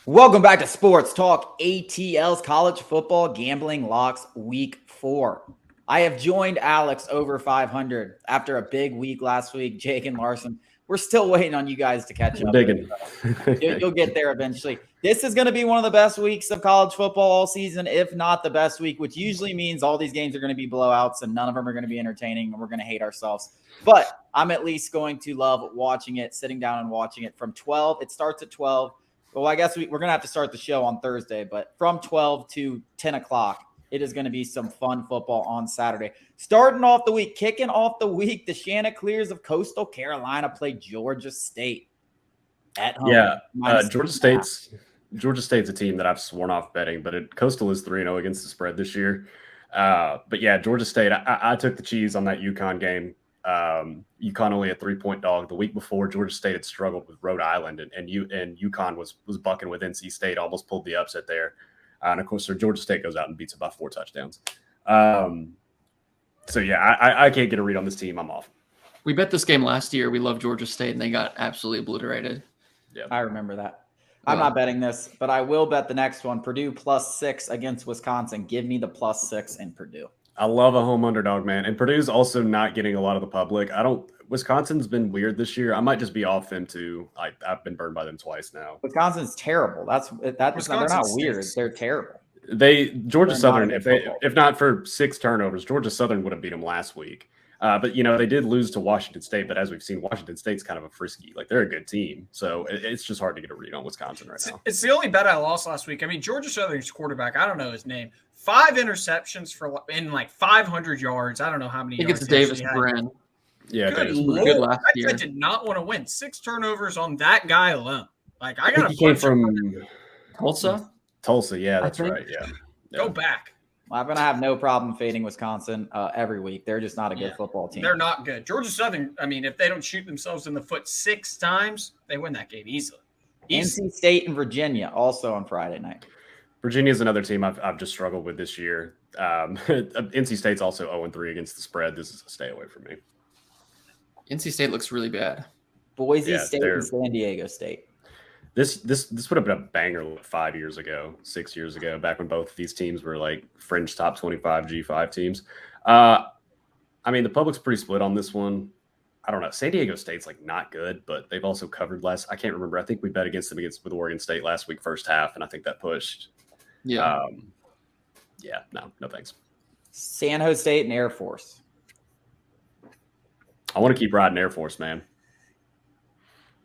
Welcome back to Sports Talk ATL's College Football Gambling Locks Week 4. I have joined Alex over 500 after a big week last week. Jake and Larson, we're still waiting on you guys to catch We're up. digging. You'll get there eventually. This is going to be one of the best weeks of college football all season, if not the best week, which usually means all these games are going to be blowouts and none of them are going to be entertaining and we're going to hate ourselves. But I'm at least going to love watching it, sitting down and watching it from 12. It starts at 12. Well, I guess we're going to have to start the show on Thursday, but from 12 to 10 o'clock, it is going to be some fun football on Saturday. Starting off the week, kicking off the week, the Chanticleers of Coastal Carolina play Georgia State at home. Yeah, Georgia State's a team that I've sworn off betting, but Coastal is 3-0 against the spread this year. But yeah, Georgia State, I took the cheese on that UConn game. UConn only a 3-point dog. The week before, Georgia State had struggled with Rhode Island, and UConn was bucking with NC State, almost pulled the upset there. And of course, Georgia State goes out and beats it by 4 touchdowns. So yeah, I can't get a read on this team. I'm off. We bet this game last year. We love Georgia State, and they got absolutely obliterated. Yeah, I remember that. I'm not betting this, but I will bet the next one. Purdue +6 against Wisconsin. Give me the +6 in Purdue. I love a home underdog, man. And Purdue's also not getting a lot of the public. Wisconsin's been weird this year. I might just be off them too. I've been burned by them twice now. Wisconsin's terrible. They're not weird. They're terrible. Georgia Southern, if not for 6 turnovers, Georgia Southern would have beat them last week. But they did lose to Washington State. But as we've seen, Washington State's kind of a frisky. They're a good team, so it's just hard to get a read on Wisconsin right now. It's the only bet I lost last week. I mean, Georgia Southern's quarterback, I don't know his name. 5 interceptions in 500 yards. I don't know how many. I think it's Davis Brin. Yeah, good Lord. Good last year. I did not want to win. 6 turnovers on that guy alone. I got he came from Tulsa. Tulsa, yeah, that's right. Yeah. Go back. I'm going to have no problem fading Wisconsin every week. They're just not a good football team. They're not good. Georgia Southern, I mean, if they don't shoot themselves in the foot 6 times, they win that game easily. NC State and Virginia also on Friday night. Virginia's another team I've just struggled with this year. NC State's also 0-3 against the spread. This is a stay away from me. NC State looks really bad. Boise State and San Diego State. This would have been a banger 5 years ago, 6 years ago, back when both of these teams were fringe top 25 G5 teams. I mean, the public's pretty split on this one. I don't know. San Diego State's not good, but they've also covered less. I can't remember. I think we bet against them with Oregon State last week, first half, and I think that pushed. Yeah. No thanks. San Jose State and Air Force. I want to keep riding Air Force, man.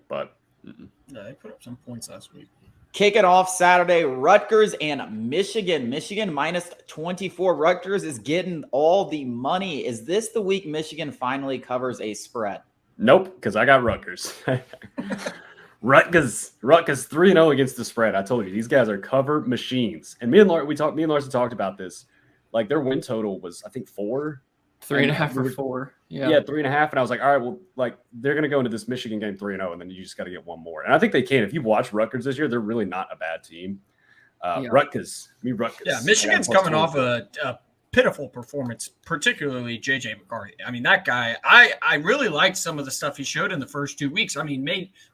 But yeah, they put up some points last week. Kicking off Saturday, Rutgers and Michigan. Michigan -24. Rutgers is getting all the money. Is this the week Michigan finally covers a spread? Nope, because I got Rutgers. Rutgers 3-0 against the spread. I told you these guys are cover machines. And me and Larson talked about this. Their win total was I think 4. 3.5 or 4. Yeah, 3.5. And I was like, all right, well, they're going to go into this Michigan game 3-0, and then you just got to get one more. And I think they can. If you watch Rutgers this year, they're really not a bad team. Rutgers. Yeah, Michigan's coming off a pitiful performance, particularly J.J. McCarthy. I mean, that guy, I really liked some of the stuff he showed in the first 2 weeks. I mean,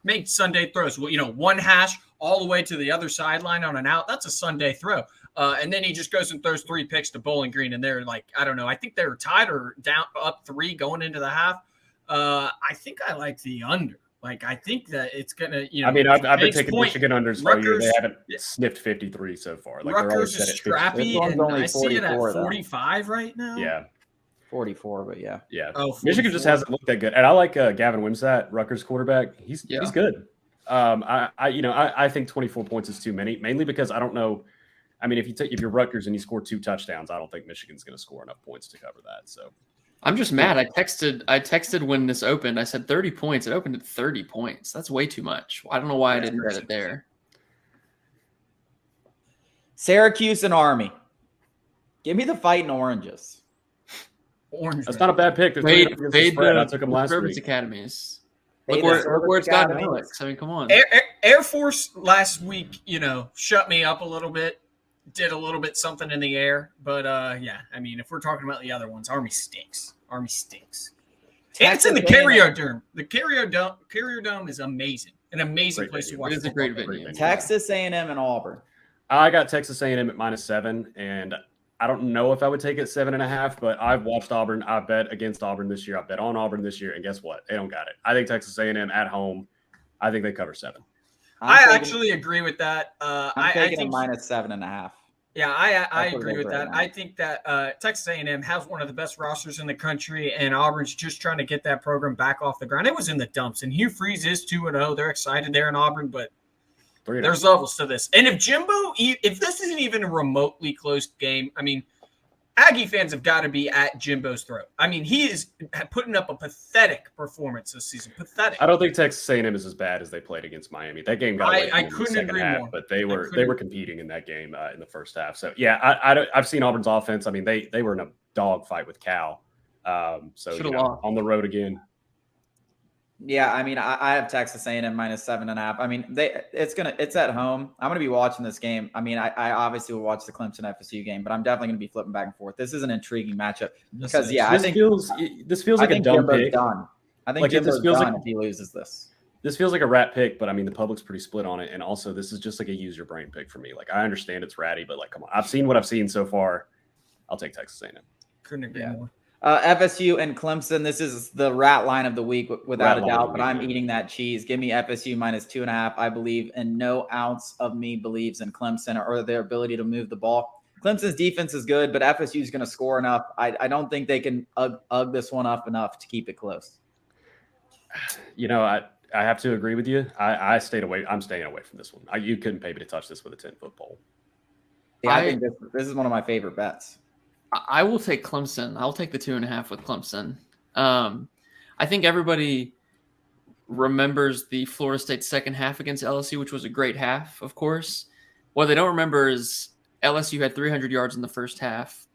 made Sunday throws. One hash all the way to the other sideline on an out. That's a Sunday throw. And then he just goes and throws 3 picks to Bowling Green, and they're I don't know. I think they were tied or down up 3 going into the half. I think I like the under. I think that it's gonna. I mean, I've been taking Michigan unders all year. They haven't sniffed 53 so far. Rutgers is scrappy, and I see it at 45 right now. Yeah, 44, but yeah. Oh, Michigan just hasn't looked that good, and I like Gavin Wimsatt, Rutgers quarterback. He's good. I think 24 points is too many, mainly because I don't know. I mean, if you're Rutgers and you score 2 touchdowns, I don't think Michigan's going to score enough points to cover that. So I'm just mad. I texted when this opened. I said 30 points. It opened at 30 points. That's way too much. I don't know why I didn't bet it there. Syracuse and Army. Give me the Fighting Oranges. Orange. That's not a bad pick. I took them last week. Academies. Look where it's gotten Alex. I mean, come on. Air Force last week, shut me up a little bit. Did a little bit something in the air. But, I mean, if we're talking about the other ones, Army stinks. And it's in the Texas A&M. Carrier Dome. The Carrier Dome is amazing. An amazing Great place to venue. watch. It is a great venue. Texas A&M and Auburn. I got Texas A&M at -7, and I don't know if I would take it 7.5, but I've watched Auburn. I bet against Auburn this year. I bet on Auburn this year, and guess what? They don't got it. I think Texas A&M at home, I think they cover 7. I actually agree with that. I'm taking a -7.5. Yeah, I what it agree is with right that. now. I think that Texas A&M has one of the best rosters in the country, and Auburn's just trying to get that program back off the ground. It was in the dumps, and Hugh Freeze is 2-0. They're excited there in Auburn, but 3-0. there's levels to this. And if this isn't even a remotely close game, I mean, Aggie fans have got to be at Jimbo's throat. I mean, he is putting up a pathetic performance this season. Pathetic. I don't think Texas A&M is as bad as they played against Miami. That game got away from them in the couldn't second agree half, more. but they were competing in that game in the first half. So yeah, I've seen Auburn's offense. I mean, they were in a dogfight with Cal. So on the road again. Yeah, I mean, I have Texas A&M -7.5. I mean, it's at home. I'm gonna be watching this game. I mean, I obviously will watch the Clemson FSU game, but I'm definitely gonna be flipping back and forth. This is an intriguing matchup because this feels like a dumb pick. Done. I think Jimbo's done if he loses this. This feels like a rat pick, but I mean, the public's pretty split on it, and also this is just like a use your brain pick for me. Like, I understand it's ratty, but like, come on, I've seen what I've seen so far. I'll take Texas A&M. Couldn't agree more. FSU and Clemson. This is the rat line of the week without a doubt, but I'm week. eating that cheese. Give me FSU -2.5. I believe, and no ounce of me believes in Clemson or their ability to move the ball. Clemson's defense is good, but FSU is going to score enough. I don't think they can ug this one up enough to keep it close. You know, I have to agree with you. I'm staying away from this one. You couldn't pay me to touch this with a 10-foot pole. Yeah, I think this is one of my favorite bets. I will take Clemson. I'll take the 2.5 with Clemson. I think everybody remembers the Florida State second half against LSU, which was a great half, of course. What they don't remember is LSU had 300 yards in the first half.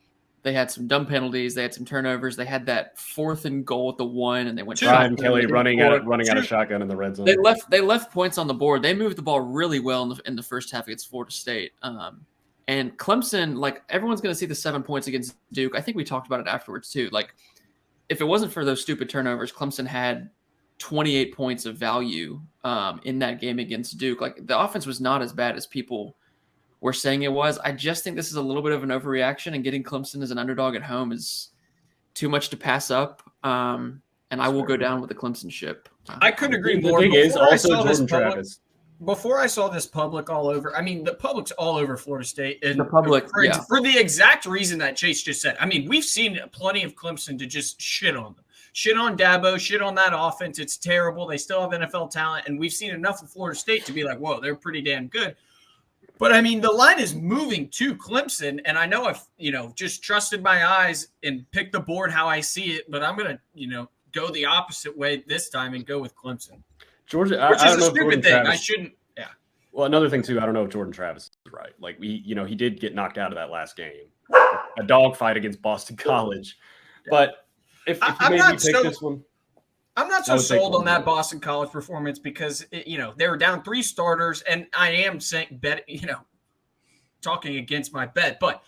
They had some dumb penalties. They had some turnovers. They had that 4th and goal at the 1, and they went. Ryan Kelly running out of shotgun in the red zone. They left points on the board. They moved the ball really well in the first half against Florida State. And Clemson, like, everyone's going to see the 7 points against Duke. I think we talked about it afterwards too. Like, if it wasn't for those stupid turnovers, Clemson had 28 points of value in that game against Duke. Like, the offense was not as bad as people were saying it was. I just think this is a little bit of an overreaction, and getting Clemson as an underdog at home is too much to pass up. And I will go down with the Clemson ship. I couldn't agree more. The thing is also Jordan Travis. Before I saw this public all over, I mean, the public's all over Florida State. And the public, for the exact reason that Chase just said. I mean, we've seen plenty of Clemson to just shit on them. Shit on Dabo, shit on that offense. It's terrible. They still have NFL talent. And we've seen enough of Florida State to be like, whoa, they're pretty damn good. But, I mean, the line is moving to Clemson. And I know I've, just trusted my eyes and picked the board how I see it. But I'm going to, go the opposite way this time and go with Clemson. Georgia, which I is don't a know stupid thing. I shouldn't. Yeah. Well, another thing too, I don't know if Jordan Travis is right. Like he did get knocked out of that last game, a dogfight against Boston College. But if you made me pick this one, I'm not so sold on that Boston College performance because they were down 3 starters, and I am saying talking against my bet, but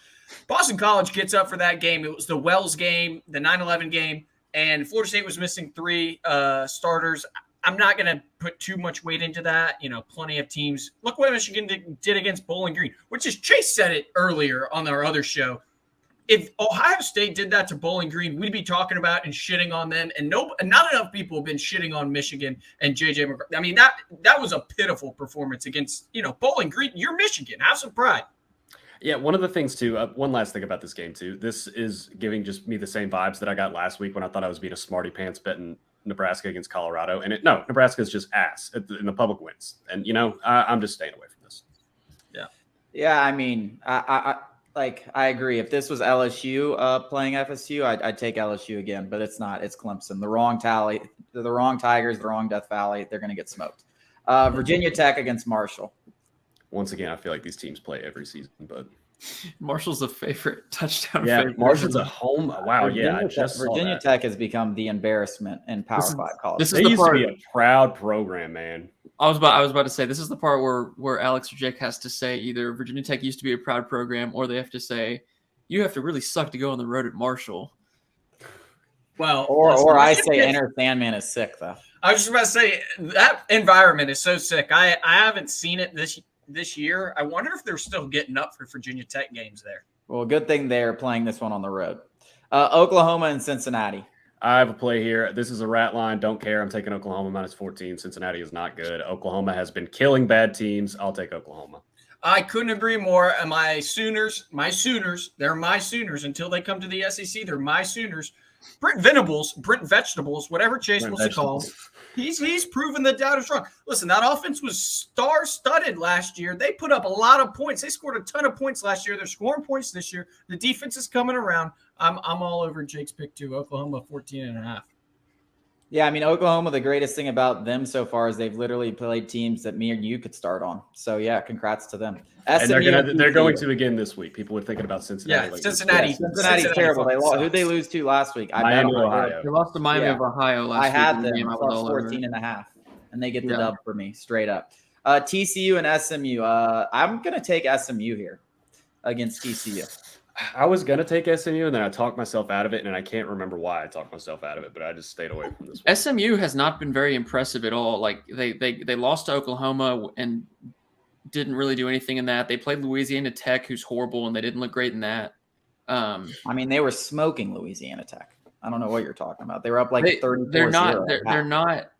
Boston College gets up for that game. It was the Wells game, the 9/11 game, and Florida State was missing 3 starters. I'm not going to put too much weight into that. Plenty of teams. Look what Michigan did against Bowling Green, which is Chase said it earlier on our other show. If Ohio State did that to Bowling Green, we'd be talking about and shitting on them. And not enough people have been shitting on Michigan and JJ McCarthy. I mean, that was a pitiful performance against, Bowling Green. You're Michigan. Have some pride. Yeah, one of the things too, one last thing about this game too, this is giving just me the same vibes that I got last week when I thought I was being a smarty pants betting Nebraska against Colorado. And Nebraska is just ass and the public wins. And, I'm just staying away from this. Yeah. Yeah. I mean, I agree. If this was LSU playing FSU, I'd take LSU again, but it's not. It's Clemson. The wrong tally. They're the wrong Tigers, the wrong Death Valley. They're going to get smoked. Virginia Tech against Marshall. Once again, I feel like these teams play every season, but Marshall's a favorite touchdown. Yeah, favorite. Marshall's a home. Wow, Virginia Tech has become the embarrassment in Power 5 college. This is the part, to be a proud program, man. I was about to say this is the part where Alex or Jake has to say either Virginia Tech used to be a proud program, or they have to say you have to really suck to go on the road at Marshall. Well, or I say Enter Sandman is sick though. I was just about to say that environment is so sick. I haven't seen it this year. I wonder if they're still getting up for Virginia Tech games there. Well, good thing they're playing this one on the road. Oklahoma and Cincinnati. I have a play here. This is a rat line. Don't care. I'm taking Oklahoma -14. Cincinnati is not good. Oklahoma has been killing bad teams. I'll take Oklahoma. I couldn't agree more. My Sooners, they're my Sooners until they come to the SEC. They're my Sooners. Brent Vegetables, whatever Chase wants to call him. He's proven the doubt is wrong. Listen, that offense was star-studded last year. They put up a lot of points. They scored a ton of points last year. They're scoring points this year. The defense is coming around. I'm all over Jake's pick too. Oklahoma 14.5. Yeah, I mean, Oklahoma, the greatest thing about them so far is they've literally played teams that me and you could start on. So, yeah, congrats to them. And they're going to again this week. People were thinking about Cincinnati. Yeah, Cincinnati's terrible. Who'd they lose to last week? Miami, Ohio. They lost to Miami of Ohio last week. I had them plus 14.5, and they get the dub for me straight up. TCU and SMU. I'm going to take SMU here against TCU. I was going to take SMU, and then I talked myself out of it, and I can't remember why I talked myself out of it, but I just stayed away from this one. SMU has not been very impressive at all. Like they lost to Oklahoma and didn't really do anything in that. They played Louisiana Tech, who's horrible, and they didn't look great in that. I mean, they were smoking Louisiana Tech. I don't know what you're talking about. They were up like 34. They're not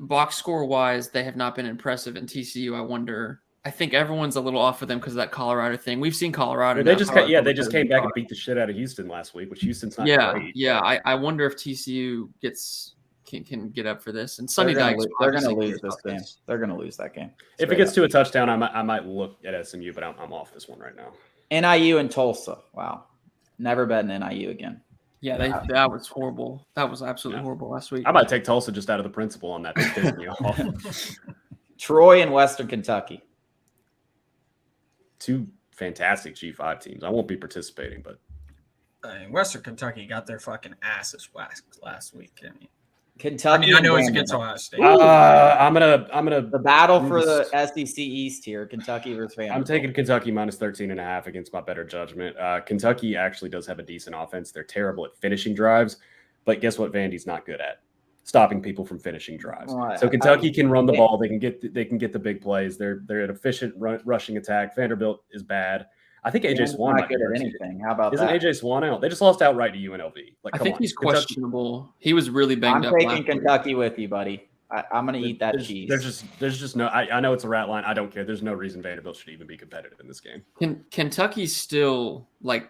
box score wise. They have not been impressive in TCU. I wonder. I think everyone's a little off of them because of that Colorado thing. We've seen Colorado. They just came back and beat the shit out of Houston last week, which Houston's not great. Yeah. I wonder if TCU can get up for this. And Sonny Dykes, they're going to lose this game. They're going to lose that game. If it gets to a touchdown, I might look at SMU, but I'm off this one right now. NIU and Tulsa. Wow, never bet an NIU again. Yeah, that was horrible. That was absolutely horrible last week. I might take Tulsa just out of the principle on that. They pissed me off. Troy and Western Kentucky. Two fantastic G5 teams. I won't be participating, but Western Kentucky got their fucking asses last week. I mean, Kentucky. I know it's against Ohio State. I'm gonna the battle for the SEC East here. Kentucky versus Vanderbilt. I'm taking Kentucky -13.5 against my better judgment. Kentucky actually does have a decent offense. They're terrible at finishing drives, but guess what? Vandy's not good at stopping people from finishing drives. So Kentucky can run the ball. They can get the big plays. They're an efficient rushing attack. Vanderbilt is bad. I think AJ Swan not good at anything. How about Isn't AJ Swan out? They just lost outright to UNLV. I think he's questionable. He was really banged up. I'm taking Kentucky with you, buddy. I'm going to eat that cheese. There's just no. I know it's a rat line. I don't care. There's no reason Vanderbilt should even be competitive in this game. Kentucky's still like.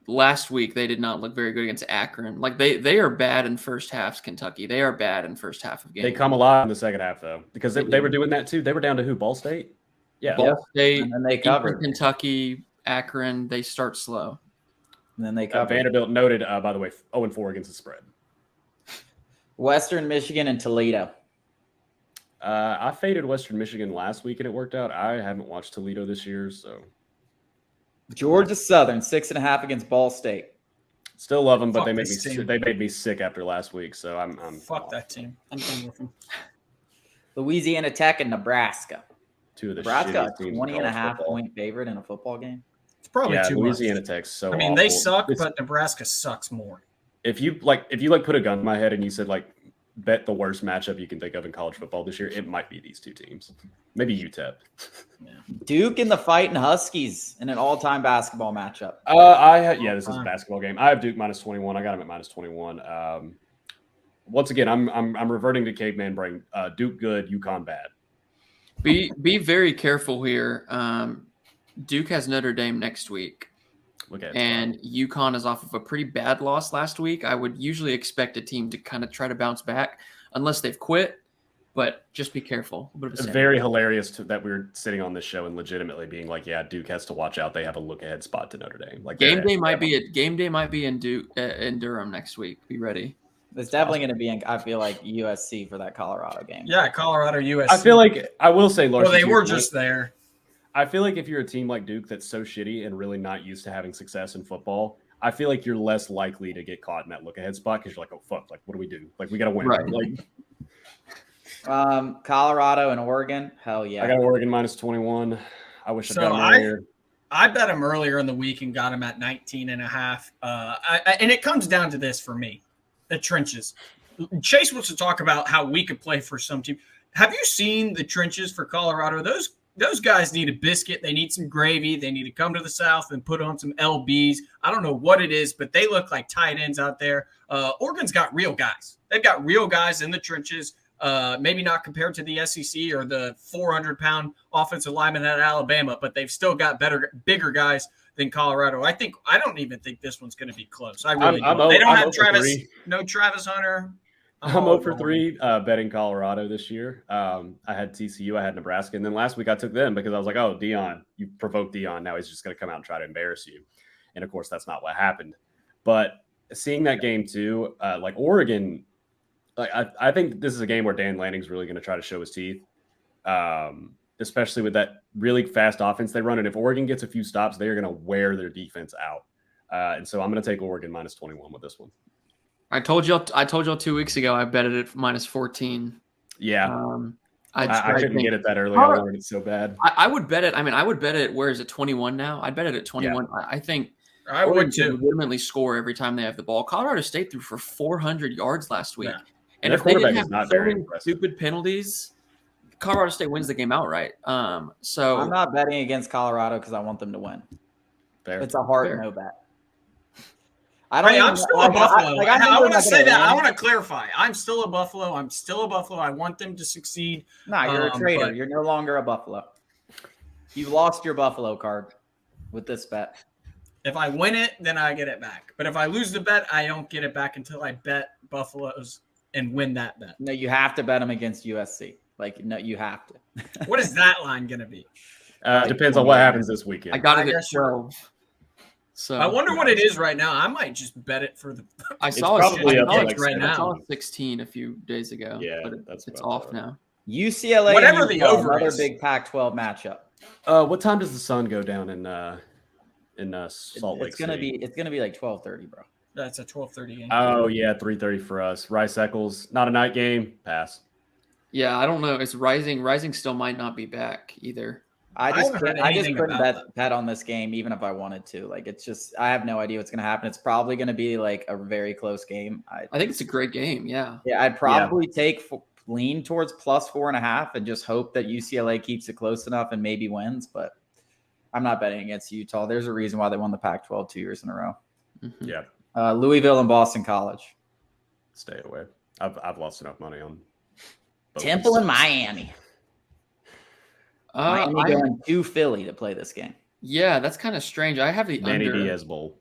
Last week, they did not look very good against Akron. Like they are bad in first halves. Kentucky, they are bad in first half of games. They come alive in the second half though, because they were doing that too. They were down to who? Ball State. Yeah, Ball State. And then they covered. Kentucky, Akron. They start slow. And then they covered. Vanderbilt noted, by the way, 0-4 against the spread. Western Michigan and Toledo. I faded Western Michigan last week and it worked out. I haven't watched Toledo this year, so. Georgia Southern 6.5 against Ball State. Still love them, but they made me sick after last week. So I'm fuck that team. I'm done with them. Louisiana Tech and Nebraska. Two of the Nebraska 20.5 point favorite in a football game. It's probably too much. Louisiana Tech's so. I mean, awful. they suck, but Nebraska sucks more. If you put a gun to my head and you said like bet the worst matchup you can think of in college football this year, it might be these two teams. Maybe UTEP. Yeah. Duke and the Fighting Huskies in an all-time basketball matchup. This is a basketball game. I have Duke -21. I got him at -21. Once again, I'm reverting to caveman brain. Duke good, UConn bad. Be very careful here. Duke has Notre Dame next week. And UConn is off of a pretty bad loss last week. I would usually expect a team to kind of try to bounce back unless they've quit. But just be careful. It's very hilarious that we're sitting on this show and legitimately being like, "Yeah, Duke has to watch out. They have a look-ahead spot to Notre Dame." Like game day might be in Duke in Durham next week. Be ready. It's definitely going to be in. I feel like USC for that Colorado game. Yeah, Colorado USC. I feel like I will say, Larson. Well, they were just there. I feel like if you're a team like Duke that's so shitty and really not used to having success in football, I feel like you're less likely to get caught in that look-ahead spot because you're like, "Oh fuck! Like, what do we do? Like, we got to win." Right. Like. Colorado and Oregon. Hell yeah. I got Oregon -21. I wish I'd got them earlier. I bet him earlier in the week and got him at 19.5. And it comes down to this for me. the trenches. Chase wants to talk about how we could play for some team. Have you seen the trenches for Colorado? Those guys need a biscuit. They need some gravy. They need to come to the South and put on some LBs. I don't know what it is, but they look like tight ends out there. Oregon's got real guys. They've got real guys in the trenches. Maybe not compared to the SEC or the 400-pound offensive lineman at Alabama, but they've still got bigger guys than Colorado. I don't even think this one's going to be close. I really don't. They don't have Travis. No Travis Hunter. I'm 0 for 3 betting Colorado this year. I had TCU, I had Nebraska, and then last week I took them because I was like, oh, Deion, you provoked Deion. Now he's just going to come out and try to embarrass you. And, of course, that's not what happened. But seeing that game too, like Oregon, I think this is a game where Dan Lanning's really going to try to show his teeth, especially with that really fast offense they run. And if Oregon gets a few stops, they're going to wear their defense out. And so I'm going to take Oregon minus 21 with this one. I told y'all 2 weeks ago I bet it at minus 14. Yeah. I couldn't get it that early. I wanted it so bad. I would bet it. I mean, I would bet it. Where is it? 21 now? I'd bet it at 21. Yeah. I think I would too. Legitimately score every time they have the ball. Colorado State threw for 400 yards last week. Yeah. And if they didn't have stupid penalties, Colorado State wins the game outright. So I'm not betting against Colorado because I want them to win. Fair. It's a hard no bet. I'm still a Buffalo. I want to say that. I want to clarify. I'm still a Buffalo. I want them to succeed. Nah, you're a traitor. You're no longer a Buffalo. You've lost your Buffalo card with this bet. If I win it, then I get it back. But if I lose the bet, I don't get it back until I bet Buffaloes and win that bet. No, you have to bet them against USC. Like, no, you have to. What is that line going to be? Depends on what happens this weekend. I got it at 12. So I wonder what it is right now. I might just bet it for the. I saw it right now. I saw 16 a few days ago. Yeah, but it's off now. UCLA. Whatever the over another is. big Pac-12 matchup. What time does the sun go down in Salt Lake City? It's gonna be like 12:30, bro. That's a 12:30 game. Oh yeah, 3:30 for us. Rice Eccles, not a night game. Pass. Yeah, I don't know. It's Rising. Rising still might not be back either. I just couldn't bet on this game, even if I wanted to. Like, it's just, I have no idea what's going to happen. It's probably going to be like a very close game. I think it's a great game. Yeah. Yeah. I'd probably lean towards plus 4.5 and just hope that UCLA keeps it close enough and maybe wins. But I'm not betting against Utah. There's a reason why they won the Pac-12 2 years in a row. Mm-hmm. Yeah. Louisville and Boston College. Stay away. I've lost enough money on Temple and Miami. Miami going to Philly to play this game. Yeah, that's kind of strange. I have the Manny under. Diaz Bowl.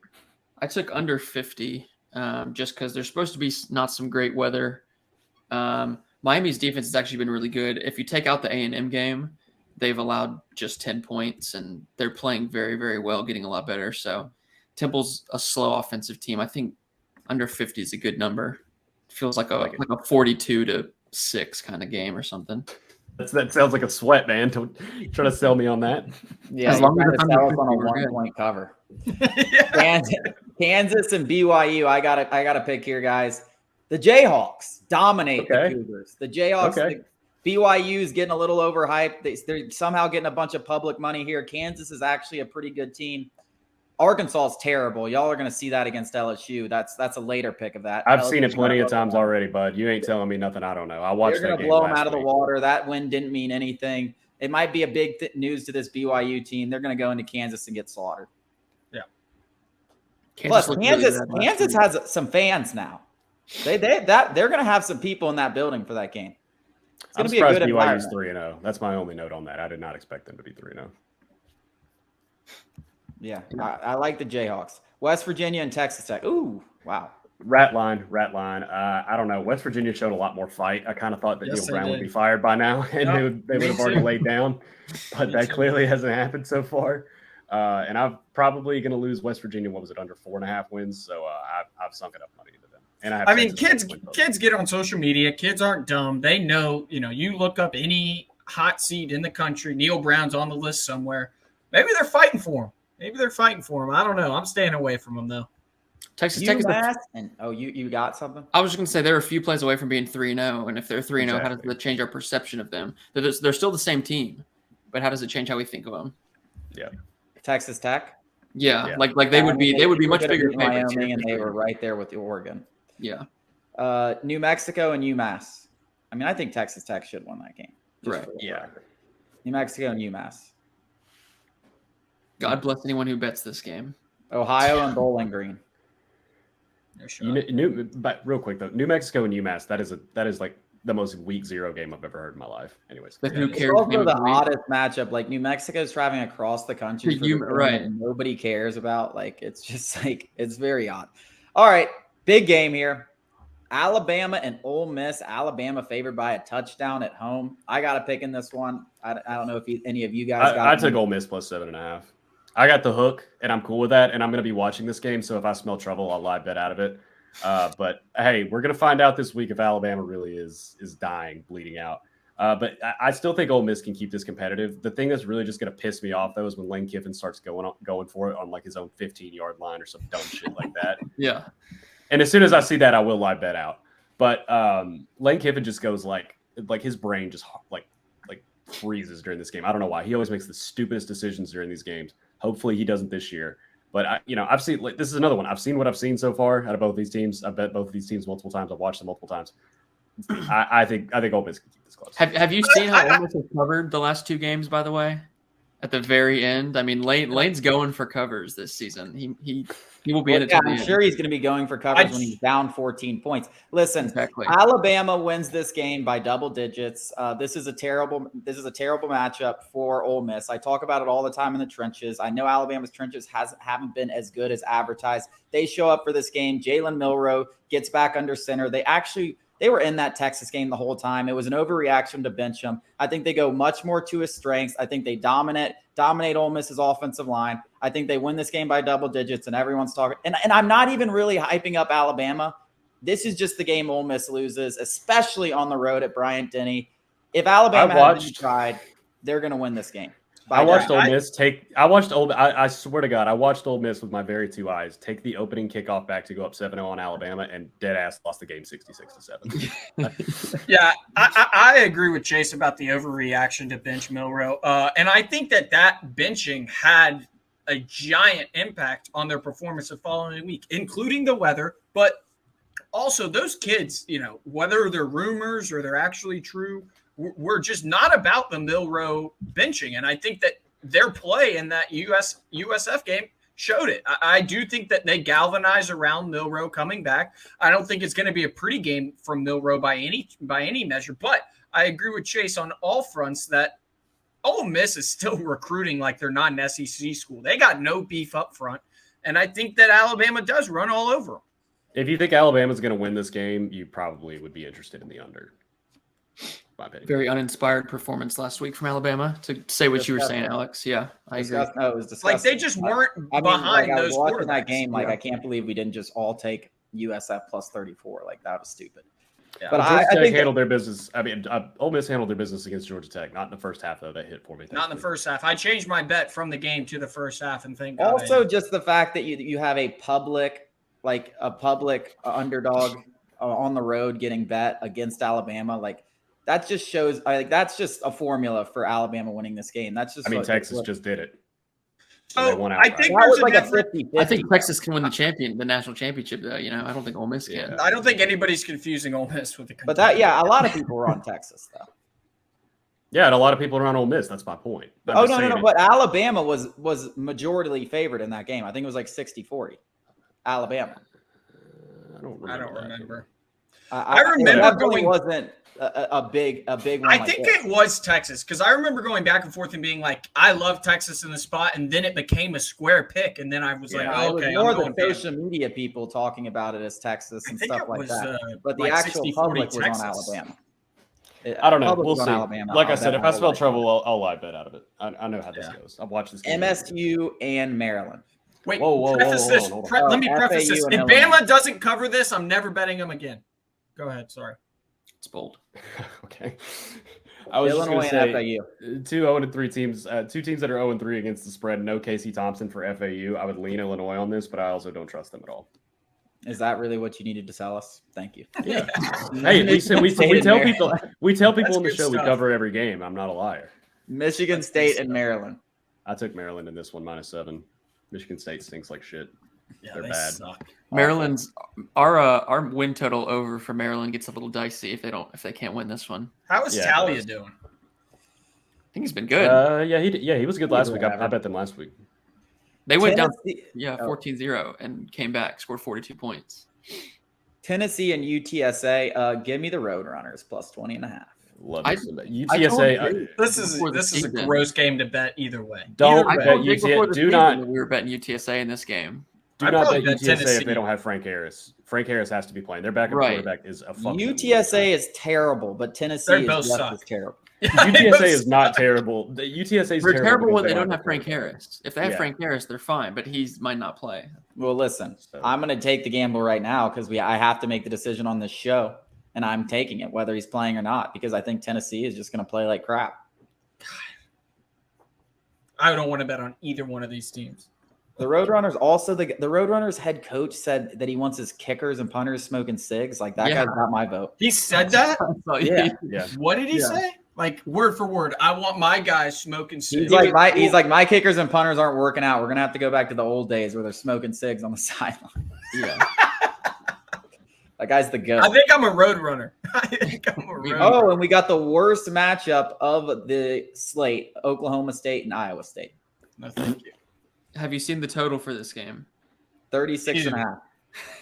I took under 50 just because there's supposed to be not some great weather. Miami's defense has actually been really good. If you take out the A&M game, they've allowed just 10 points, and they're playing very, very well, getting a lot better. So Temple's a slow offensive team. I think under 50 is a good number. It feels like a 42-6 kind of game or something. That sounds like a sweat, man. Don't try to sell me on that. Yeah, as long as it's on a 1-point cover. Kansas and BYU. I got to pick here, guys. The Jayhawks dominate the Cougars. The Jayhawks. BYU is getting a little overhyped. They're somehow getting a bunch of public money here. Kansas is actually a pretty good team. Arkansas is terrible. Y'all are going to see that against LSU. That's a later pick of that. I've seen it plenty of times already, bud. You ain't telling me nothing I don't know. I watched that game. They're going to blow them out of the water. That win didn't mean anything. It might be a big news to this BYU team. They're going to go into Kansas and get slaughtered. Yeah. Kansas has some fans now. They're going to have some people in that building for that game. It's going to be a good environment. BYU's 3-0. That's my only note on that. I did not expect them to be 3-0. Yeah, I like the Jayhawks. West Virginia and Texas Tech. Ooh, wow. Rat line. I don't know. West Virginia showed a lot more fight. I kind of thought that Neil Brown would be fired by now, and they would have already laid down. But that clearly hasn't happened so far. And I'm probably going to lose West Virginia. What was it, under 4.5 wins? So I've sunk enough money into them. And I mean, kids get on social media. Kids aren't dumb. They know. You look up any hot seat in the country. Neil Brown's on the list somewhere. Maybe they're fighting for him. I don't know. I'm staying away from them, though. Texas Tech is you got something? I was just going to say they're a few plays away from being 3-0, and if they're 3-0, how does that change our perception of them? They're still the same team, but how does it change how we think of them? Yeah. Texas Tech? Yeah. Like they would be much bigger favorites. Wyoming, and they were right there with Oregon. Yeah. New Mexico and UMass. I mean, I think Texas Tech should win that game. Right. Yeah. New Mexico and UMass. God bless anyone who bets this game. Ohio and Bowling Green. But real quick though, New Mexico and UMass. That is like the most week 0 game I've ever heard in my life. Anyways, But who It's cares? also the oddest matchup. Like New Mexico's traveling across the country for the game right. that nobody cares about. Like it's just like it's very odd. All right, big game here. Alabama and Ole Miss. Alabama favored by a touchdown at home. I got to pick in this one. I don't know if any of you guys got. I took Ole Miss plus 7.5. I got the hook, and I'm cool with that. And I'm going to be watching this game, so if I smell trouble, I'll live bet out of it. But hey, we're going to find out this week if Alabama really is dying, bleeding out. But I still think Ole Miss can keep this competitive. The thing that's really just going to piss me off though is when Lane Kiffin starts going for it on like his own 15-yard line or some dumb shit like that. Yeah. And as soon as I see that, I will live bet out. But Lane Kiffin just goes like his brain just like freezes during this game. I don't know why. He always makes the stupidest decisions during these games. Hopefully he doesn't this year. But I've seen this is another one. I've seen what I've seen so far out of both these teams. I've bet both of these teams multiple times. I've watched them multiple times. I think Ole Miss can keep this close. Have you seen how Ole Miss has covered the last 2 games? By the way, at the very end, I mean Lane's going for covers this season. He will be in it. Yeah, I'm sure he's going to be going for covers when he's down 14 points. Listen, exactly. Alabama wins this game by double digits. This is a terrible matchup for Ole Miss. I talk about it all the time in the trenches. I know Alabama's trenches haven't been as good as advertised. They show up for this game. Jalen Milroe gets back under center. They were in that Texas game the whole time. It was an overreaction to bench him. I think they go much more to his strengths. I think they dominate Ole Miss's offensive line. I think they win this game by double digits, and everyone's talking. And I'm not even really hyping up Alabama. This is just the game Ole Miss loses, especially on the road at Bryant-Denny. If Alabama hadn't tried, they're going to win this game. I watched Ole Miss I swear to God, I watched Ole Miss with my very 2 eyes take the opening kickoff back to go up 7-0 on Alabama, and dead ass lost the game 66-7. Yeah, I agree with Chase about the overreaction to bench Milroe, and I think that benching had a giant impact on their performance the following week, including the weather, but also those kids, whether they're rumors or they're actually true, we're just not about the Milroe benching. And I think that their play in that USF game showed it. I do think that they galvanize around Milroe coming back. I don't think it's going to be a pretty game from Milroe by any measure, but I agree with Chase on all fronts that Ole Miss is still recruiting like they're not an SEC school. They got no beef up front. And I think that Alabama does run all over them. If you think Alabama's going to win this game, you probably would be interested in the under. Very uninspired performance last week from Alabama, to say what you were saying, Alex. Yeah, I agree. No, it was disgusting. Like they just weren't behind those quarterbacks. That game, I can't believe we didn't just all take USF plus 34. Like that was stupid. Yeah. But I think handled their business. I mean, Ole Miss handled their business against Georgia Tech. Not in the first half, though. That hit for me. Not in the first half. I changed my bet from the game to the first half, and thank God. Also, just the fact that you have a public underdog on the road getting bet against Alabama, like. That just shows. That's just a formula for Alabama winning this game. That's just. Texas just did it. So they won I think there's like a 50-50. I think Texas can win the national championship. Though, I don't think Ole Miss can. I don't think anybody's confusing Ole Miss with the. But a lot of people were on Texas though. Yeah, and a lot of people are on Ole Miss. That's my point. No. But Alabama was majority favored in that game. I think it was like 60-40. Alabama. I don't remember. I remember going. Wasn't a big one. I think it was Texas because I remember going back and forth and being like, I love Texas in the spot, and then it became a square pick, and then I was like, oh, okay. It was more the social media people talking about it as Texas and stuff like that. But the actual public was on Alabama. I don't know. We'll see. Like I said, if I smell trouble, I'll live bet out of it. I know how this goes. I've watched this game. MSU and Maryland. Wait, preface this. Let me preface this. If Bama doesn't cover this, I'm never betting them again. Go ahead. Sorry. It's bold. Okay. I was Illinois just going to say 2 0-3 teams, 2 teams that are 0-3 against the spread. No Casey Thompson for FAU. I would lean Illinois on this, but I also don't trust them at all. Is that really what you needed to sell us? Thank you. Yeah. Hey, we tell people on the show we cover every game. I'm not a liar. Michigan State and Maryland. I took Maryland in this one -7. Michigan State stinks like shit. Yeah, They're they bad. suck. Maryland's our win total over for Maryland gets a little dicey if they can't win this one. How is Yeah, it Talia does. doing? I think he's been good. He was good last week. I bet them last week. They went down Tennessee- 14-0 and came back, scored 42 points. Tennessee and UTSA. Give me the Roadrunners plus 20.5. Love I- it. I told UTSA. you This is before the a season. gross game to bet either way. Don't I Either way. told bet Jake before the Do season not that we were betting UTSA in this game. do I'd not probably bet bet UTSA if Tennessee. they don't have Frank Harris. Frank Harris has to be playing. Their backup Right. quarterback is a fucking UTSA is terrible, but Tennessee They is both just suck. as terrible. UTSA is not terrible. The UTSA is They're terrible because when they don't don't a have Frank quarterback. Harris. If they have Yeah. Frank Harris, they're fine, but he might not play. Well, listen, So- I'm going to take the gamble right now because I have to make the decision on this show, and I'm taking it whether he's playing or not because I think Tennessee is just going to play like crap. I don't want to bet on either one of these teams. The Roadrunners also the Roadrunners head coach said that he wants his kickers and punters smoking cigs. Like that Yeah. guy's got my vote. He said that? Yeah. Yeah. What did he Yeah. say? Like word for word. I want my guys smoking cigs. He's like my kickers and punters aren't working out. We're gonna have to go back to the old days where they're smoking cigs on the sideline. Yeah. That guy's the goat. I think I'm a road runner. I think I'm a road runner. Oh, and we got the worst matchup of the slate: Oklahoma State and Iowa State. No, thank you. Have you seen the total for this game? 36.5.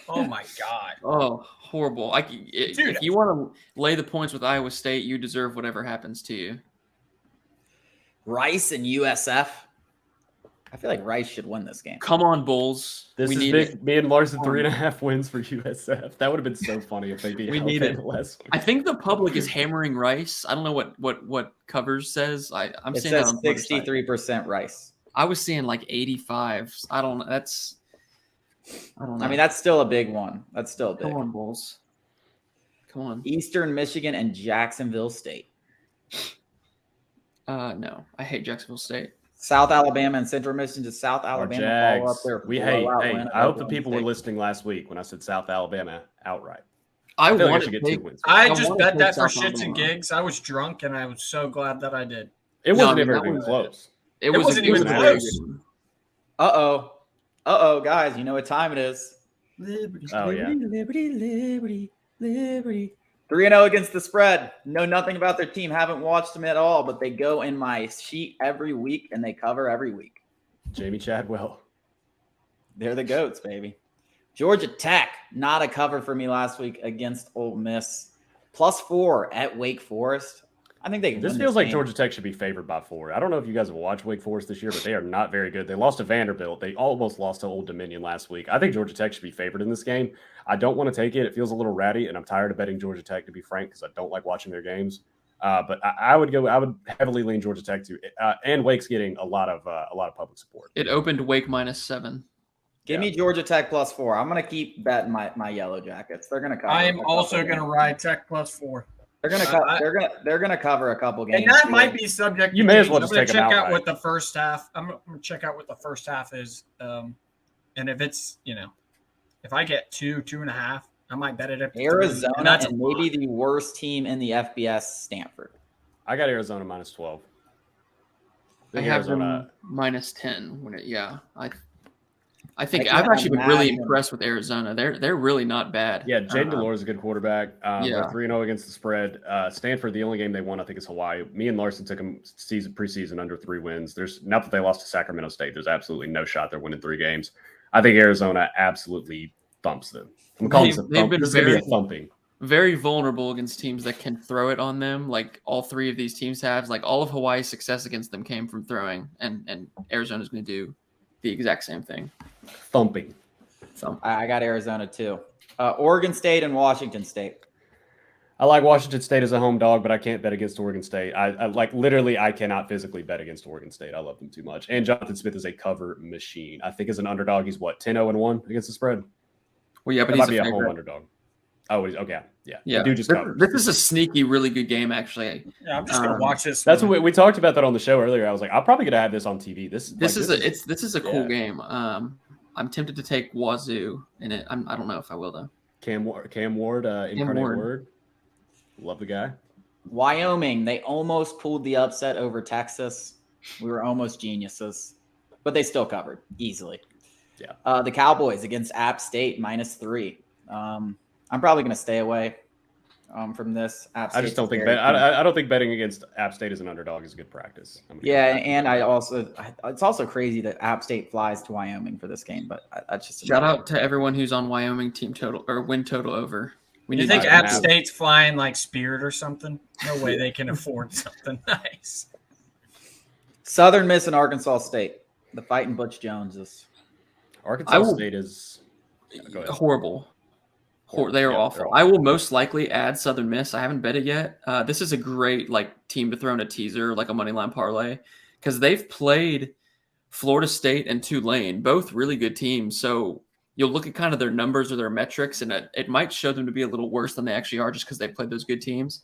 Oh my god. Oh, horrible. If you want to lay the points with Iowa State, you deserve whatever happens to you. Rice and USF. I feel like Rice should win this game. Come on, Bulls. This we is need big. it. Me and Larson 3.5 wins for USF. That would have been so funny if they beat We need Alabama it. last week. I think the public is hammering Rice. I don't know what covers says. I'm It seeing that says on the other side. 63% Rice. I was seeing like 85. I don't know. I don't know. I mean, that's still a big one. That's still big. Come on, Bulls. Come on. Eastern Michigan and Jacksonville State. No, I hate Jacksonville State. South Alabama and Central Michigan to South Our Alabama follow up Jags. there. We hate. Hey, I hope the people were listening last week when I said South Alabama outright. I feel like I want should to get 2 take. wins. I I just wanna bet take that for South shits and Alabama. gigs. I was drunk and I was so glad that I did. It No, I wasn't mean, even that was- close. It wasn't a even very close. good one. Uh-oh, guys. You know what time it is. Oh yeah. Liberty. 3-0 against the spread. Know nothing about their team. Haven't watched them at all, but they go in my sheet every week, and they cover every week. Jamie Chadwell. They're the GOATs, baby. Georgia Tech, not a cover for me last week against Ole Miss. +4 at Wake Forest. I think they can This win feels like game. Georgia Tech should be favored by 4. I don't know if you guys have watched Wake Forest this year, but they are not very good. They lost to Vanderbilt. They almost lost to Old Dominion last week. I think Georgia Tech should be favored in this game. I don't want to take it. It feels a little ratty, and I'm tired of betting Georgia Tech, to be frank, because I don't like watching their games. But I would heavily lean Georgia Tech too. And Wake's getting a lot of public support. It opened Wake -7. Give me Georgia Tech +4. I'm going to keep betting my Yellow Jackets. They're going to cover. I am a couple also going to games. ride Tech +4. They're going to they're going to cover a couple games. And that might be subject. You to may as change. well I'm just gonna take them check out outright. what the first half. I'm gonna check out what the first half is, and if it's if I get 2.5, I might bet it up to 3. Arizona And that's and maybe the worst team in the FBS, Stanford. I got Arizona -12. I have them -10. I think I I've can't actually been really imagine. impressed with Arizona. They're really not bad. Yeah, Jaden Delore is a good quarterback. Yeah. They're 3-0 against the spread. Stanford, the only game they won, I think, is Hawaii. Me and Larson took them preseason under 3 wins. There's not that they lost to Sacramento State. There's absolutely no shot they're winning 3 games. I think Arizona absolutely thumps them. I'm calling this a They've thump. been This is going to be a very- thumping. Very vulnerable against teams that can throw it on them. Like all 3 of these teams have. Like all of Hawaii's success against them came from throwing, and Arizona's going to do the exact same thing. Thumping. So I got Arizona too. Oregon State and Washington State. I like Washington State as a home dog, but I can't bet against Oregon State. I like literally I cannot physically bet against Oregon State. I love them too much. And Jonathan Smith is a cover machine. I think as an underdog, he's 10-0-1 against the spread. well, yeah, but That he's might be a a home favorite. underdog. Oh, okay. Yeah. Yeah, The dude just covers. this is a sneaky, really good game, actually. Yeah, I'm just gonna watch this. That's one. what we talked about that on the show earlier. I was like, I'm probably gonna have this on TV. This is a cool yeah. game. I'm tempted to take Wazoo in it. I don't know if I will though. Cam Ward, Incarnate Word. Love the guy. Wyoming, they almost pulled the upset over Texas. We were almost geniuses, but they still covered easily. Yeah. The Cowboys against App State -3. I'm probably going to stay away from this. App I just don't think I don't think betting against App State as an underdog is good practice. Yeah, and it's also crazy that App State flies to Wyoming for this game, but that's just shout out to everyone who's on Wyoming team total or win total over. You think App State's flying like Spirit or something? No way they can afford something nice. Southern Miss and Arkansas State. The fighting Butch Joneses. Arkansas State is horrible. They are awful. I will most likely add Southern Miss. I haven't bet it yet. This is a great team to throw in a teaser, like a money line parlay, because they've played Florida State and Tulane, both really good teams. So you'll look at kind of their numbers or their metrics, and it might show them to be a little worse than they actually are, just because they played those good teams.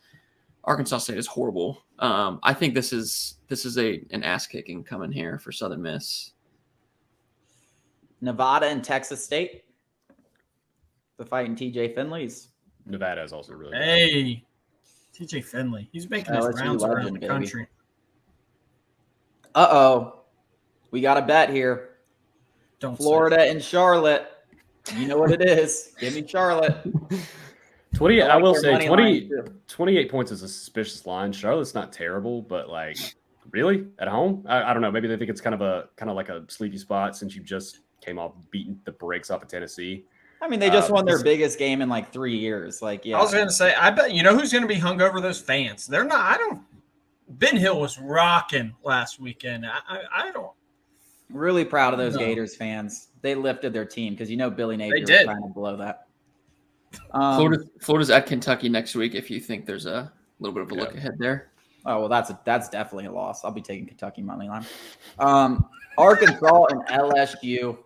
Arkansas State is horrible. I think this is an ass kicking coming here for Southern Miss. Nevada and Texas State. The fighting TJ Finley's. Nevada is also really good. Hey, TJ Finley. He's making his rounds around the country. Uh-oh. We got a bet here. Florida and Charlotte. You know what it is. Give me Charlotte. 28 points is a suspicious line. Charlotte's not terrible, but really at home? I don't know. Maybe they think it's kind of like a sleepy spot since you just came off beating the brakes off of Tennessee. I mean, they just won their biggest game in 3 years. I was going to say, I bet who's going to be hung over? Those fans. They're not. Ben Hill was rocking last weekend. I don't. Really proud of those Gators fans. They lifted their team because Billy Napier was trying to blow that. Florida's at Kentucky next week. If you think there's a little bit of a look ahead there. Oh well, that's definitely a loss. I'll be taking Kentucky money line. Arkansas and LSU.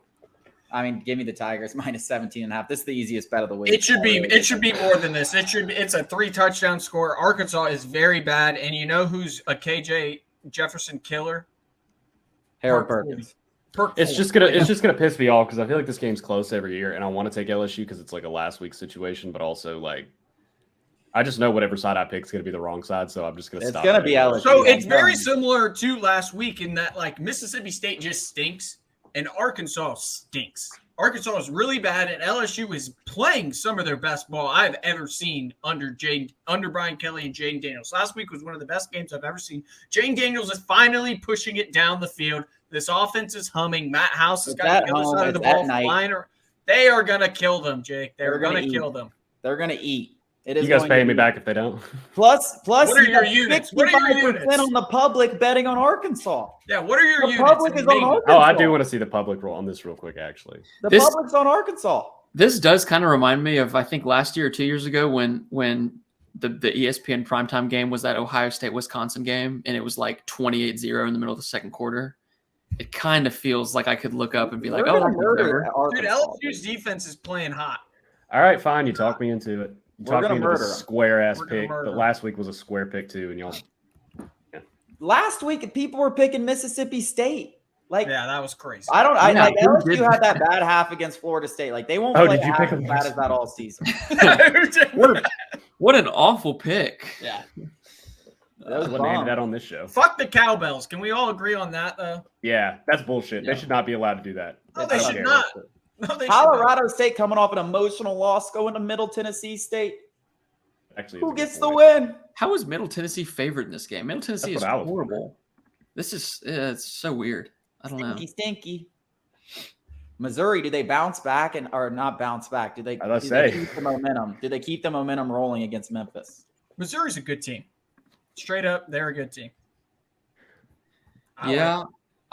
I mean, give me the Tigers -17.5. This is the easiest bet of the week. It should be more than this. It's a 3-touchdown score. Arkansas is very bad, and you know who's a KJ Jefferson killer? Harold Perkins. It's just gonna piss me off because I feel like this game's close every year, and I want to take LSU because it's like a last week situation, but also I just know whatever side I pick is gonna be the wrong side, so I'm just gonna stop. It's gonna be LSU. So it's very similar to last week in that Mississippi State just stinks. And Arkansas stinks. Arkansas is really bad, and LSU is playing some of their best ball I've ever seen under Brian Kelly and Jane Daniels. Last week was one of the best games I've ever seen. Jane Daniels is finally pushing it down the field. This offense is humming. Matt House has got the other side of the ball flying. They are going to kill them, Jake. They're going to kill them. They're going to eat. You guys paying me back if they don't? Plus, what are your units? What are your units? On the public betting on Arkansas. Yeah, what are your units? Public is on Arkansas. Oh, I do want to see the public roll on this real quick, actually. The public's on Arkansas. This does kind of remind me of, I think, last year or 2 years ago when the ESPN primetime game was that Ohio State-Wisconsin game, and it was 28-0 in the middle of the second quarter. It kind of feels like I could look up and be like, oh, whatever. Dude, LSU's defense is playing hot. All right, fine. You talked me into it. We're going to murder a square-ass pick, but last week was a square pick, too, and y'all – Last week, people were picking Mississippi State. Yeah, that was crazy. LSU had that bad half against Florida State. They won't play half as bad as that all season. What an awful pick. Yeah. That was that on this show. Fuck the cowbells. Can we all agree on that, though? Yeah, that's bullshit. Yeah. They should not be allowed to do that. No, they should not. No, Colorado State coming off an emotional loss going to Middle Tennessee State. Actually, who gets the win? How is Middle Tennessee favored in this game? Middle Tennessee is horrible. This is it's so weird. I don't know. Stinky. Missouri, do they bounce back or not bounce back? Do they keep the momentum? Do they keep the momentum rolling against Memphis? Missouri's a good team. Straight up, they're a good team. I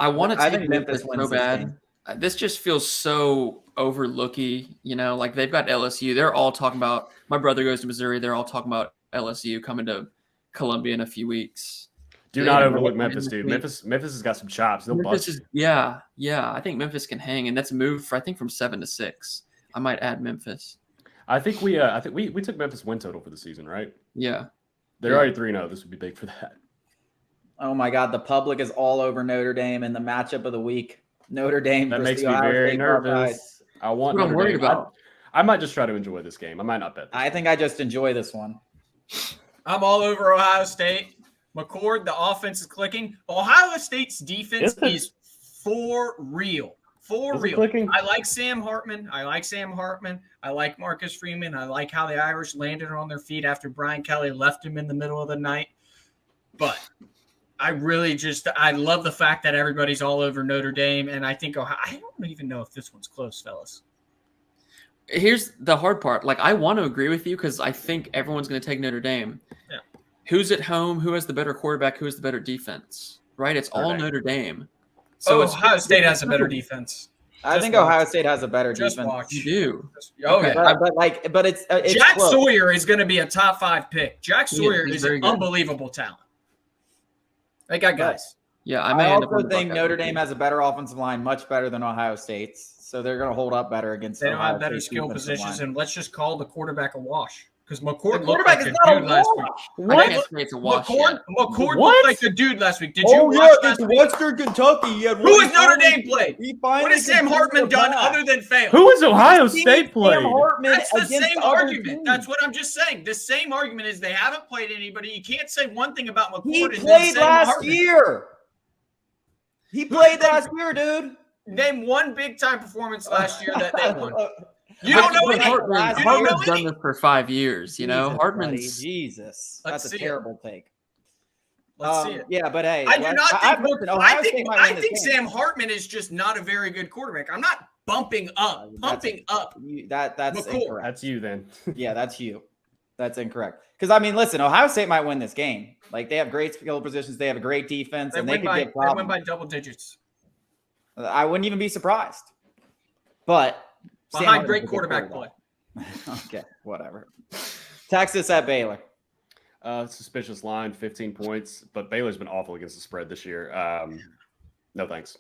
want to take Memphis so bad. This just feels so overlooky, they've got LSU. They're all talking about – my brother goes to Missouri. They're all talking about LSU coming to Columbia in a few weeks. Do not overlook Memphis, dude. Memphis has got some chops. They'll bust you. Yeah. I think Memphis can hang, and that's moved from 7 to 6. I might add Memphis. I think we took Memphis win total for the season, right? Yeah. They're already 3-0. This would be big for that. Oh, my God. The public is all over Notre Dame in the matchup of the week. Notre Dame. That makes me very nervous. I want Notre Dame. Worried about. I might just try to enjoy this game. I might not bet. I think I just enjoy this one. I'm all over Ohio State. McCord, the offense is clicking. Ohio State's defense is for real. For Is it real. clicking? I like Sam Hartman. I like Marcus Freeman. I like how the Irish landed on their feet after Brian Kelly left him in the middle of the night. But I love the fact that everybody's all over Notre Dame. And I think I don't even know if this one's close, fellas. Here's the hard part. Like, I want to agree with you because I think everyone's going to take Notre Dame. Yeah. Who's at home? Who has the better quarterback? Who has the better defense? Right? It's all Notre Dame. So Ohio State has a better defense. I think Ohio State has a better defense. Watch. You do. Okay. But it's Jack close. Sawyer is going to be a top 5 pick. Jack Sawyer is an good. unbelievable talent. They got guys. Yeah, I also think Notre Dame has a better offensive line, much better than Ohio State's. So they're going to hold up better against. They don't Ohio have better State's skill defensive positions, line. and let's just call the quarterback a wash. Because McCord looked like a dude last week. I can't say it's a wash. McCord looked like a dude last week. Did you watch last week? Western Kentucky. Who has Notre Dame played? What has Sam Hartman done other than fail? Who has Ohio State played? That's the same argument. That's what I'm just saying. The same argument is they haven't played anybody. You can't say one thing about McCord. He played last year. He played last year, dude. Name one big-time performance last year that they won. You don't know any. Hartman's done this for 5 years, you know? Hartman's. Jesus. That's a terrible take. Let's see it. Yeah, but hey. I do not think I think Sam Hartman is just not a very good quarterback. I'm not pumping up. That's McCord. incorrect. That's you then. Yeah, that's you. That's incorrect. Because, I mean, listen, Ohio State might win this game. Like, they have great skill positions. They have a great defense. They could get problems. They win by double digits. I wouldn't even be surprised. But behind great quarterback play. Okay, whatever. Texas at Baylor. Suspicious line, 15 points. But Baylor's been awful against the spread this year. No thanks.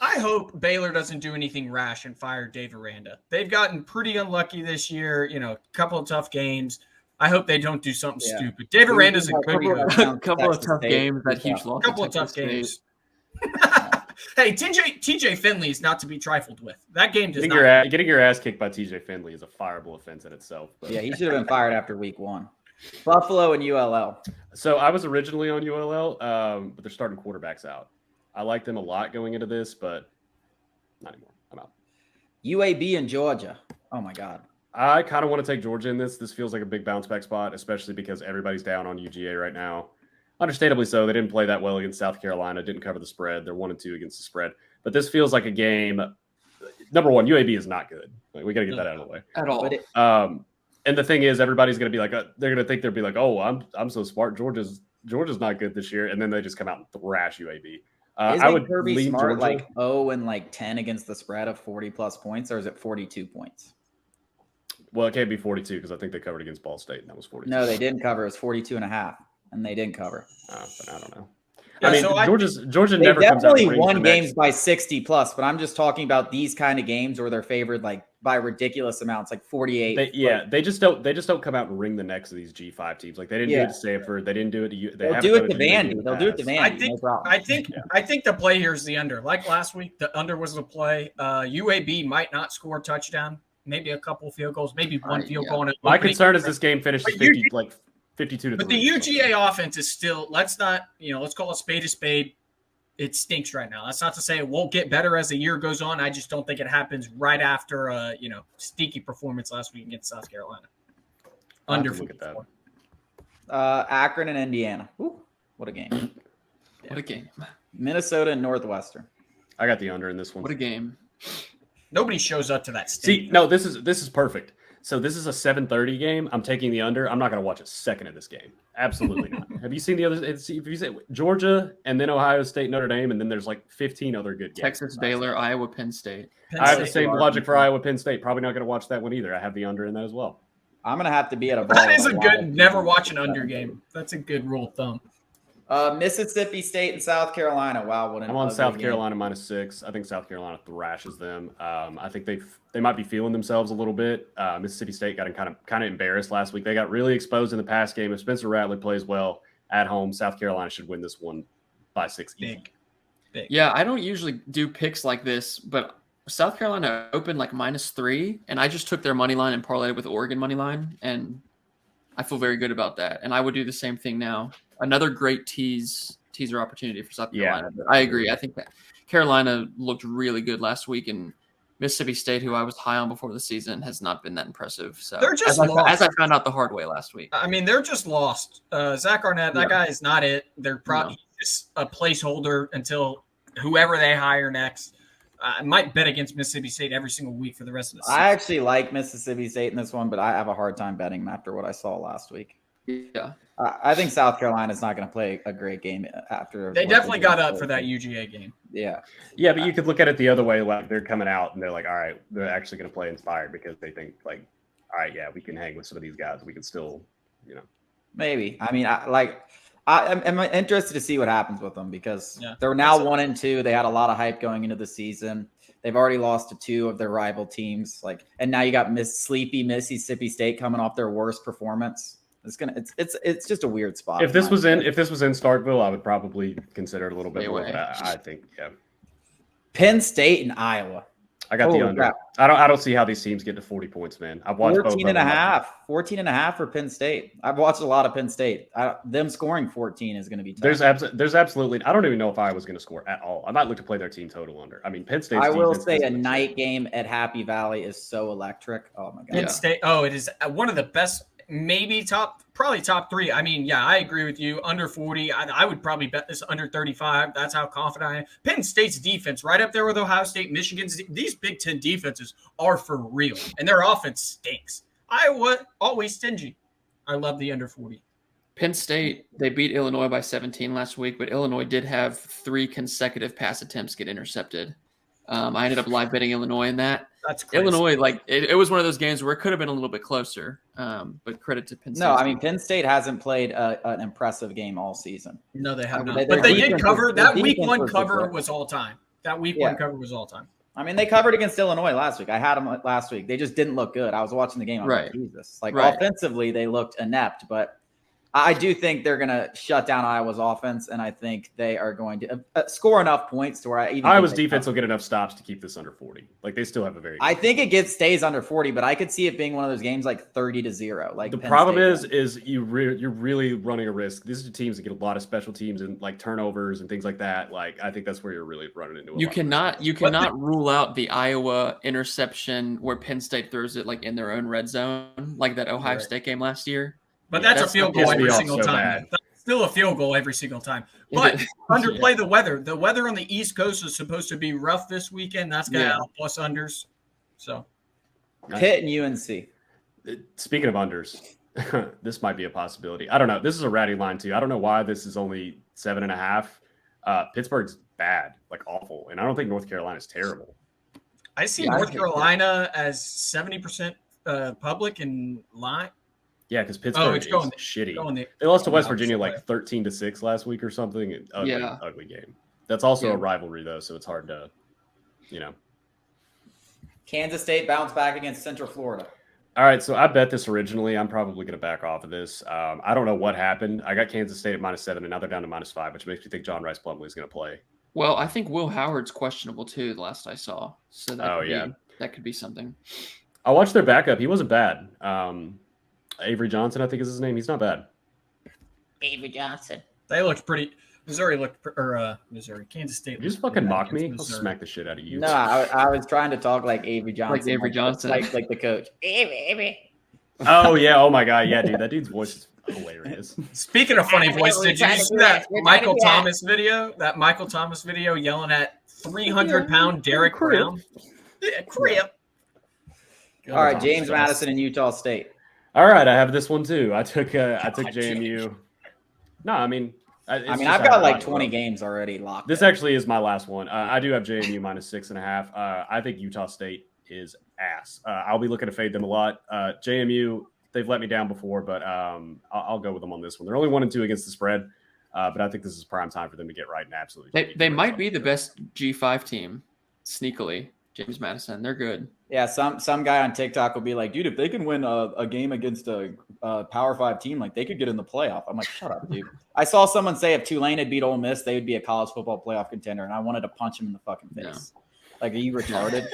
I hope Baylor doesn't do anything rash and fire Dave Aranda. They've gotten pretty unlucky this year. You know, a couple of tough games. I hope they don't do something stupid. Dave Aranda's a good guy. A couple of tough games, that huge loss. A couple of tough games. Hey, TJ Finley is not to be trifled with. That game does not. Getting your ass kicked by TJ Finley is a fireable offense in itself. But. Yeah, he should have been fired after week 1. Buffalo and ULL. So I was originally on ULL, but they're starting quarterbacks out. I like them a lot going into this, but not anymore. I'm out. UAB and Georgia. Oh, my God. I kind of want to take Georgia in this. This feels like a big bounce back spot, especially because everybody's down on UGA right now. Understandably so. They didn't play that well against South Carolina, didn't cover the spread. They're 1-2 against the spread. But this feels like a game. Number one, UAB is not good. Like, we got to get that out of the way. At all. And the thing is, everybody's going to be like, they're going to think they'll be like, oh, I'm so smart. Georgia's not good this year. And then they just come out and thrash UAB. I would Kirby lean Smart Georgia. 10 against the spread of 40-plus points, or is it 42 points? Well, it can't be 42 because I think they covered against Ball State, and that was 42. No, they didn't cover. It was 42.5, and they didn't cover. But I don't know. Yeah, I mean, so Georgia never comes out. They definitely won games by 60-plus, but I'm just talking about these kind of games where they're favored like by ridiculous amounts, like 48. They just don't come out and wring the necks of these G5 teams. Like they didn't do it to Stanford. They didn't do it to. They'll do it to Vandy. They'll do it to Vandy. I think the play here is the under. Like last week, the under was the play. UAB might not score a touchdown. Maybe a couple field goals. Maybe one field goal. My concern is this game finishes 52 to 3. But the UGA offense is still. Let's call a spade a spade. It stinks right now. That's not to say it won't get better as the year goes on. I just don't think it happens right after a stinky performance last week against South Carolina. Under look at that. Akron and Indiana. Ooh, what a game! What a game! Minnesota and Northwestern. I got the under in this one. What a game! Nobody shows up to that stadium. See, no, this is perfect. So this is a 7:30 game. I'm taking the under. I'm not going to watch a second of this game. Absolutely not. Have you seen the others? If you say Georgia and then Ohio State, Notre Dame, and then there's like 15 other good games. Texas, Baylor, Iowa, Penn State. I have the same logic for Iowa, Penn State. Probably not going to watch that one either. I have the under in that as well. I'm going to have to be at a ball. That is a good never watch an under game. That's a good rule of thumb. Mississippi State and South Carolina. Wow, what an I'm on South game. Carolina -6. I think South Carolina thrashes them. I think they might be feeling themselves a little bit. Mississippi State got kind of embarrassed last week. They got really exposed in the pass game. If Spencer Rattler plays well at home, South Carolina should win this one by 6. Big. Yeah, I don't usually do picks like this, but South Carolina opened like -3, and I just took their money line and parlayed it with Oregon money line, and I feel very good about that. And I would do the same thing now. Another great tease teaser opportunity for South Carolina. But I agree. I think that Carolina looked really good last week, and Mississippi State, who I was high on before the season, has not been that impressive. So they're just as I found out the hard way last week. I mean, they're just lost. Zach Arnett, that guy is not it. They're probably just a placeholder until whoever they hire next. I might bet against Mississippi State every single week for the rest of the season. I actually like Mississippi State in this one, but I have a hard time betting them after what I saw last week. Yeah. I think South Carolina's not going to play a great game after. They definitely got up for that UGA game. Yeah. Yeah, but you could look at it the other way. Like they're coming out and they're like, all right, they're actually going to play inspired because they think like, all right, yeah, we can hang with some of these guys. We can still, Maybe. I mean, I'm interested to see what happens with them because they're now 1-2. They had a lot of hype going into the season. They've already lost to 2 of their rival teams. And now you got sleepy Mississippi State coming off their worst performance. It's just a weird spot. If this was in Starkville, I would probably consider it a little bit more. But I think Penn State and Iowa. I got the under. Crap. I don't see how these teams get to 40 points, man. I've watched 14 and a half for Penn State. I've watched a lot of Penn State. Them scoring 14 is going to be tough. There's absolutely. I don't even know if Iowa's going to score at all. I might look to play their team total under. I mean, Penn State. I will say a night game at Happy Valley is so electric. Oh my god. Penn State. Oh, it is one of the best. Maybe probably top 3. I mean, yeah, I agree with you. Under 40, I would probably bet this under 35. That's how confident I am. Penn State's defense, right up there with Ohio State, Michigan's. These Big Ten defenses are for real, and their offense stinks. Iowa, always stingy. I love the under 40. Penn State, they beat Illinois by 17 last week, but Illinois did have 3 consecutive pass attempts get intercepted. I ended up live betting Illinois in that. That's crazy. Illinois, it was one of those games where it could have been a little bit closer. But credit to Penn State. No, I mean Penn State hasn't played an impressive game all season. No, they have not. But they did cover. That week 1 cover was all time. That week 1 cover was all time. I mean, they covered against Illinois last week. I had them last week. They just didn't look good. I was watching the game. I was like, Jesus. Offensively, they looked inept, but I do think they're going to shut down Iowa's offense, and I think they are going to score enough points to where Iowa's defense will get enough stops to keep this under 40. Like they still have a very. I think it stays under 40, but I could see it being one of those games like 30-0. Like the problem is you're really running a risk. These are teams that get a lot of special teams and like turnovers and things like that. Like I think that's where you're really running into. You cannot rule out the Iowa interception where Penn State throws it like in their own red zone, like that Ohio State game last year. But that's a field goal every single time. That's still a field goal every single time. But underplay the weather. The weather on the East Coast is supposed to be rough this weekend. That's going to help plus unders. So, Pitt and UNC. Speaking of unders, this might be a possibility. I don't know. This is a ratty line too. I don't know why this is only 7.5. Pittsburgh's bad, like awful, and I don't think North Carolina's terrible. I see North Carolina as 70% public and line. Yeah, because Pittsburgh is shitty. They lost to West Virginia like 13-6 last week or something. Ugly game. That's also a rivalry though, so it's hard to, Kansas State bounced back against Central Florida. All right, so I bet this originally. I'm probably going to back off of this. I don't know what happened. I got Kansas State at -7, and now they're down to -5, which makes me think John Rice Plumlee is going to play. Well, I think Will Howard's questionable too. The last I saw, so that could be something. I watched their backup. He wasn't bad. Avery Johnson, I think is his name. He's not bad. Avery Johnson. They looked pretty. Kansas State. You just fucking mock me. I'll smack the shit out of you. No, I was trying to talk like Avery Johnson. Like Avery Johnson. Like the coach. Avery. Oh, yeah. Oh, my God. Yeah, dude. That dude's voice is hilarious. Speaking of funny voice, did you see that Michael Thomas video? That Michael Thomas video yelling at 300-pound Derek Brown? Yeah, crap. All right, James Madison and Utah State. All right, I have this one too. I took JMU. No, I mean, I've got like 20 games already locked. This actually is my last one. I do have JMU -6.5. I think Utah State is ass. I'll be looking to fade them a lot. JMU, they've let me down before, but I'll go with them on this one. They're only 1-2 against the spread, but I think this is prime time for them to get right and absolutely. They might be the best G5 team, sneakily. James Madison, they're good. Yeah, some guy on TikTok will be like, dude, if they can win a game against a Power 5 team, like they could get in the playoff. I'm like, shut up, dude. I saw someone say if Tulane had beat Ole Miss, they would be a college football playoff contender, and I wanted to punch him in the fucking face. No. Like, are you retarded?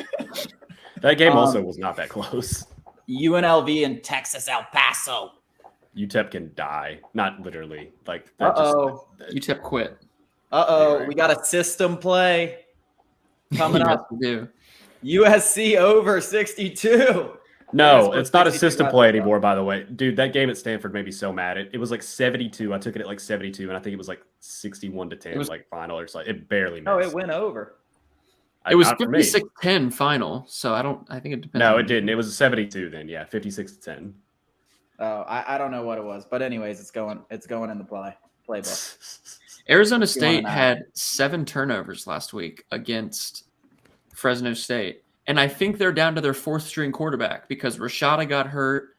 That game also was not that close. UNLV and Texas El Paso. UTEP can die, not literally. Like, UTEP quit. We got a system play coming Yes, up. we do. USC over 62. No, That's it's not a 62 system left, play though. anymore, by the way. Dude, that game at Stanford made me so mad. It was like 72. I took it at like 72, and I think it was like 61-10, like final or something. It barely missed. Oh, it went over. It was Not for me. 56-10 final, so I think it depends. No, on it didn't. It was a 72 then. Yeah, 56-10. Oh, I don't know what it was, but anyways, it's going in the playbook. Arizona 61.5. State had 7 turnovers last week against Fresno State. And I think they're down to their 4th string quarterback because Rashada got hurt,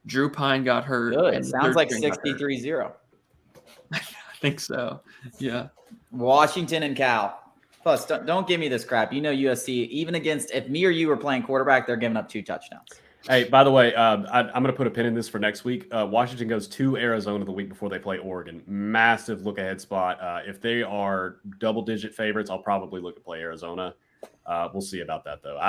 Drew Pine got hurt. Good. And Sounds like 63-0. I think so. Yeah. Washington and Cal. Plus, don't give me this crap. You know USC, even against, if me or you were playing quarterback, they're giving up 2 touchdowns. Hey, by the way, I'm going to put a pin in this for next week. Washington goes to Arizona the week before they play Oregon. Massive look-ahead spot. If they are double-digit favorites, I'll probably look to play Arizona. We'll see about that, though.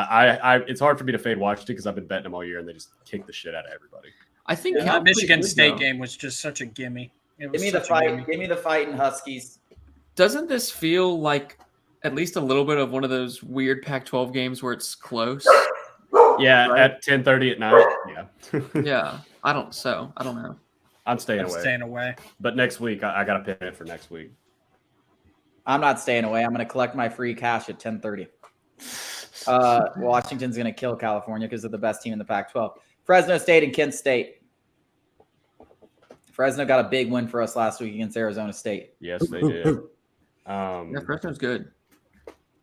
It's hard for me to fade Washington because I've been betting them all year, and they just kick the shit out of everybody. I think that Michigan State game was just such a gimme. Give me the fight. Give me the fight in Huskies. Doesn't this feel like at least a little bit of one of those weird Pac-12 games where it's close? Yeah, right? At 10:30 at night. Yeah. Yeah. I don't know. I'm staying away. But next week, I got to pin it for next week. I'm not staying away. I'm going to collect my free cash at 10:30. Washington's going to kill California because they're the best team in the Pac-12. Fresno State and Kent State. Fresno got a big win for us last week against Arizona State. Yes, they did. Yeah, Fresno's good.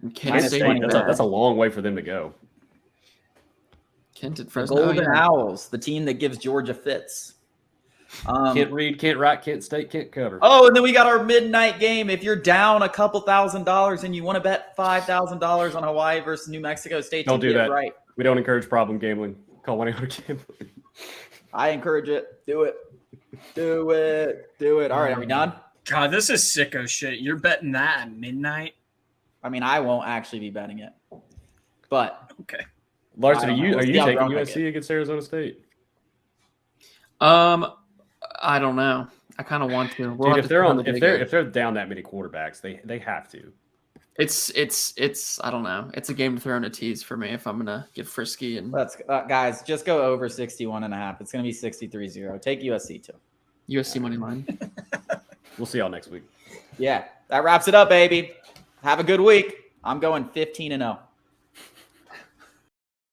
And Kent State, that's a long way for them to go. Kent and Fresno. Golden Owls, the team that gives Georgia fits. Can't read, can't write, Kent State, can't cover. Oh, and then we got our midnight game. If you're down a couple $1,000s and you want to bet $5,000 on Hawaii versus New Mexico State, don't do that. Right. We don't encourage problem gambling. Call 1-800-GAMBLING. I encourage it. Do it. Do it. Do it. All right, are we done? God, this is sicko shit. You're betting that at midnight? I mean, I won't actually be betting it. But okay. Larson, are you taking USC against Arizona State? I don't know. I kind of want to. Dude, if they're down that many quarterbacks, they have to. It's I don't know. It's a game to throw in a tease for me if I'm gonna get frisky and let's guys just go over 61.5. It's gonna be 63-0. Take USC too. USC money line. We'll see y'all next week. Yeah, that wraps it up, baby. Have a good week. I'm going 15-0.